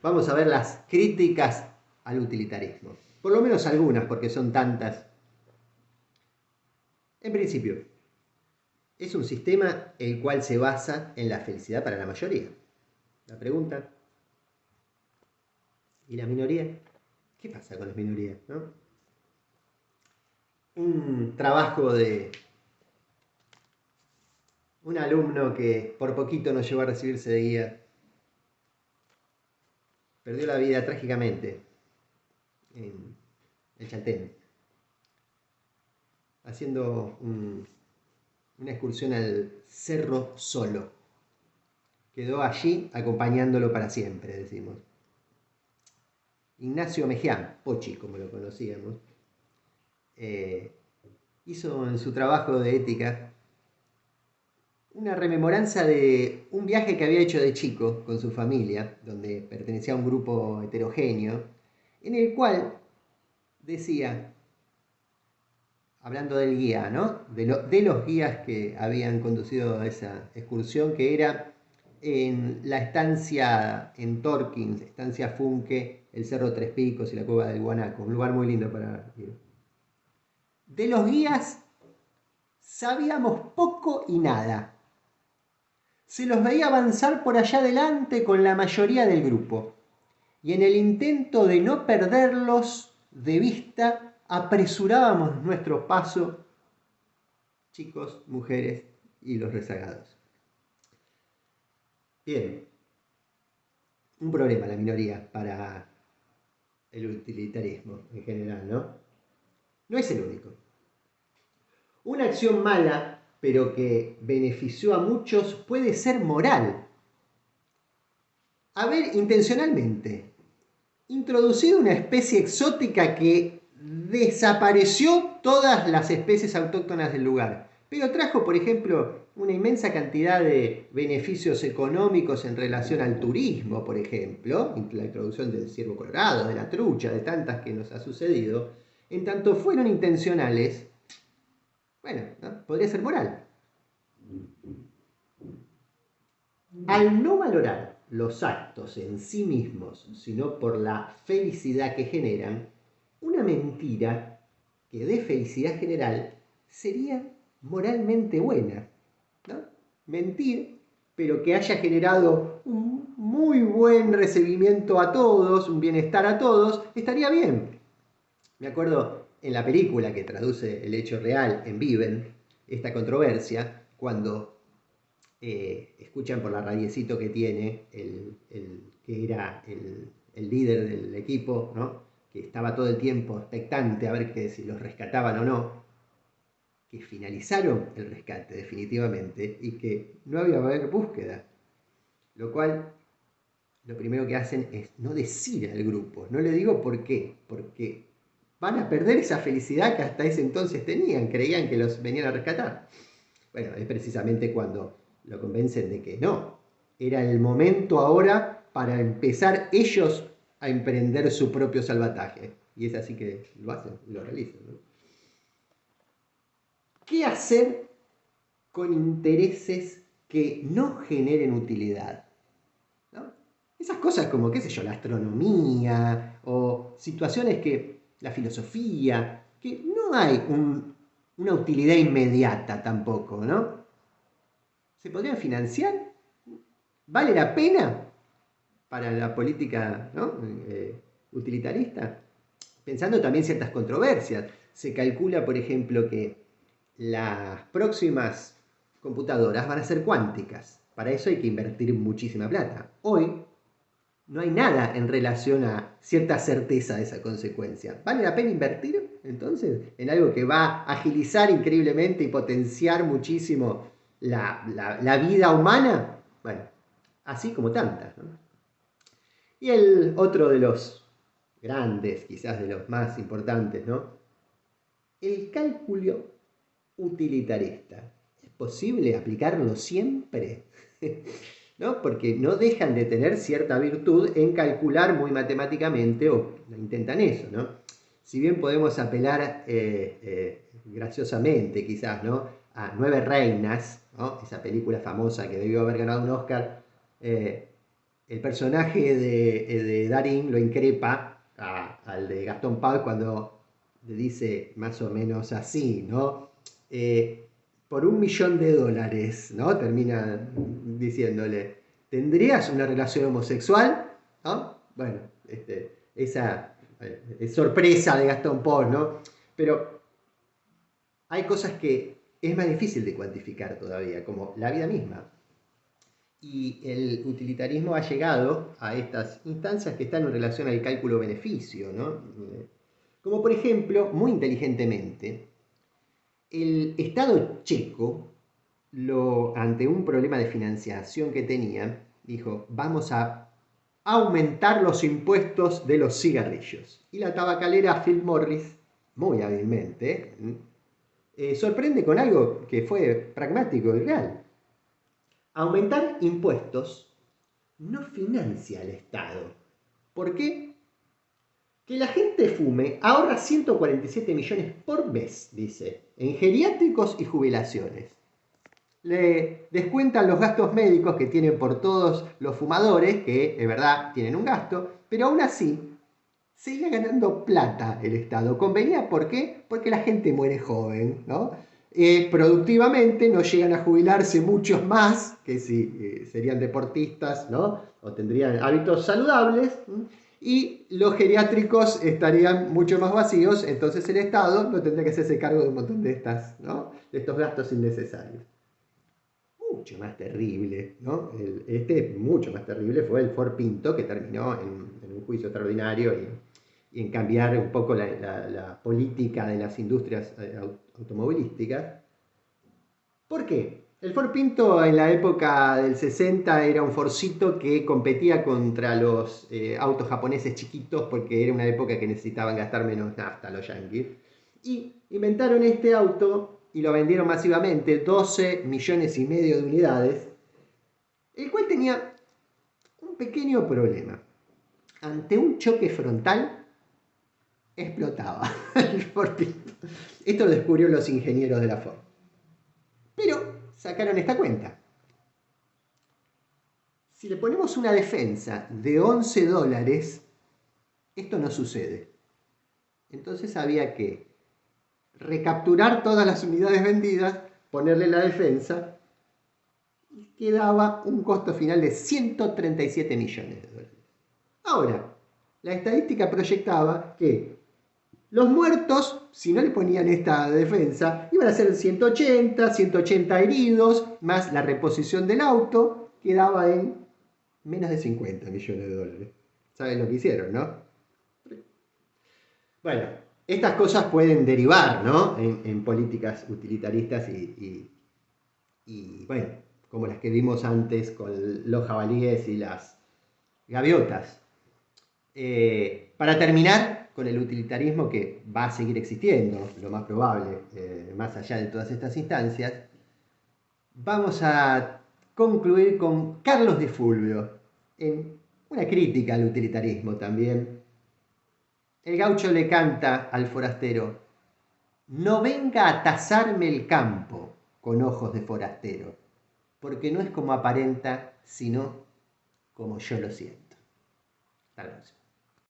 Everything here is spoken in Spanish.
vamos a ver las críticas al utilitarismo. Por lo menos algunas, porque son tantas. En principio, es un sistema el cual se basa en la felicidad para la mayoría. La pregunta, ¿y la minoría? ¿Qué pasa con las minorías, no? Un trabajo de un alumno que por poquito nos llevó a recibirse de guía, perdió la vida trágicamente en el Chaltén, haciendo una excursión al Cerro Solo. Quedó allí acompañándolo para siempre, decimos. Ignacio Mejián, Pochi, como lo conocíamos, hizo en su trabajo de ética una rememoranza de un viaje que había hecho de chico con su familia, donde pertenecía a un grupo heterogéneo, en el cual decía, hablando del guía, ¿no? De los guías que habían conducido a esa excursión, que era en la estancia en Torkins, estancia Funque, el Cerro Tres Picos y la Cueva del Guanaco, un lugar muy lindo para ir. De los guías sabíamos poco y nada. Se los veía avanzar por allá adelante con la mayoría del grupo, y en el intento de no perderlos de vista, apresurábamos nuestro paso, chicos, mujeres y los rezagados. Bien, un problema la minoría para el utilitarismo en general, ¿no? No es el único. Una acción mala, pero que benefició a muchos, puede ser moral. Haber intencionalmente introducido una especie exótica que desapareció todas las especies autóctonas del lugar, pero trajo, por ejemplo, una inmensa cantidad de beneficios económicos en relación al turismo, por ejemplo, la introducción del ciervo colorado, de la trucha, de tantas que nos ha sucedido, en tanto fueron intencionales, bueno, ¿no? Podría ser moral. Al no valorar los actos en sí mismos, sino por la felicidad que generan, una mentira que dé felicidad general sería moralmente buena, ¿no? Mentir, pero que haya generado un muy buen recibimiento a todos, un bienestar a todos, estaría bien. Me acuerdo en la película que traduce el hecho real en Viven, esta controversia, cuando escuchan por la radiecito que tiene que era el líder del equipo, ¿no? Que estaba todo el tiempo expectante a ver si los rescataban o no, que finalizaron el rescate definitivamente y que no había búsqueda. Lo cual, lo primero que hacen es no decir al grupo. No le digo por qué, porque van a perder esa felicidad que hasta ese entonces tenían, creían que los venían a rescatar. Bueno, es precisamente cuando lo convencen de que no, era el momento ahora para empezar ellos a emprender su propio salvataje. Y es así que lo hacen, lo realizan, ¿no? ¿Qué hacer con intereses que no generen utilidad? ¿No? Esas cosas como, qué sé yo, la astronomía o situaciones que, la filosofía, que no hay una utilidad inmediata tampoco, ¿no? ¿Se podrían financiar? ¿Vale la pena para la política, ¿no? Utilitarista? Pensando también ciertas controversias. Se calcula, por ejemplo, que las próximas computadoras van a ser cuánticas. Para eso hay que invertir muchísima plata. Hoy no hay nada en relación a cierta certeza de esa consecuencia. ¿Vale la pena invertir entonces en algo que va a agilizar increíblemente y potenciar muchísimo la vida humana? Bueno, así como tantas, ¿no? Y el otro de los grandes, quizás de los más importantes, ¿no? El cálculo utilitarista. ¿Es posible aplicarlo siempre? ¿No? Porque no dejan de tener cierta virtud en calcular muy matemáticamente, o intentan eso, ¿no? Si bien podemos apelar graciosamente quizás, ¿no? A Nueve Reinas, ¿no? Esa película famosa que debió haber ganado un Oscar, el personaje de Darín lo increpa al de Gastón Pau cuando le dice más o menos así, ¿no? Por $1.000.000, ¿no? Termina diciéndole, ¿tendrías una relación homosexual? ¿No? Bueno, esa es sorpresa de Gastón Pau, ¿no? Pero hay cosas que es más difícil de cuantificar todavía, como la vida misma. Y el utilitarismo ha llegado a estas instancias que están en relación al cálculo-beneficio, ¿no? Como por ejemplo, muy inteligentemente, el Estado checo, ante un problema de financiación que tenía, dijo, vamos a aumentar los impuestos de los cigarrillos. Y la tabacalera Philip Morris, muy hábilmente, sorprende con algo que fue pragmático y real. Aumentar impuestos no financia al Estado. ¿Por qué? Que la gente fume ahorra 147 millones por mes, dice, en geriátricos y jubilaciones. Le descuentan los gastos médicos que tienen por todos los fumadores, que de verdad tienen un gasto, pero aún así seguía ganando plata el Estado. ¿Convenía por qué? Porque la gente muere joven, ¿no? Productivamente no llegan a jubilarse muchos más que si serían deportistas, ¿no? O tendrían hábitos saludables. Y los geriátricos estarían mucho más vacíos, entonces el Estado no tendría que hacerse cargo de un montón de ¿no? De estos gastos innecesarios. Mucho más terrible, ¿no? Mucho más terrible fue el Ford Pinto, que terminó en un juicio extraordinario y en cambiar un poco la política de las industrias automovilísticas. ¿Por qué? El Ford Pinto en la época del 60 era un Fordcito que competía contra los autos japoneses chiquitos porque era una época que necesitaban gastar menos nafta los yankees. Y inventaron este auto y lo vendieron masivamente, 12,5 millones de unidades, el cual tenía un pequeño problema. Ante un choque frontal, explotaba el Ford Pinto. Esto lo descubrieron los ingenieros de la Ford. Pero sacaron esta cuenta. Si le ponemos una defensa de $11, esto no sucede. Entonces había que recapturar todas las unidades vendidas, ponerle la defensa y quedaba un costo final de $137 millones. Ahora, la estadística proyectaba que los muertos, si no le ponían esta defensa, iban a ser 180 heridos, más la reposición del auto, quedaba en menos de $50 millones. ¿Saben lo que hicieron, no? Bueno, estas cosas pueden derivar, ¿no? En políticas utilitaristas y, bueno, como las que vimos antes con los jabalíes y las gaviotas. Para terminar con el utilitarismo que va a seguir existiendo, lo más probable, más allá de todas estas instancias, vamos a concluir con Carlos de Fulvio, en una crítica al utilitarismo también. El gaucho le canta al forastero, no venga a tasarme el campo con ojos de forastero, porque no es como aparenta, sino como yo lo siento. Hasta la próxima.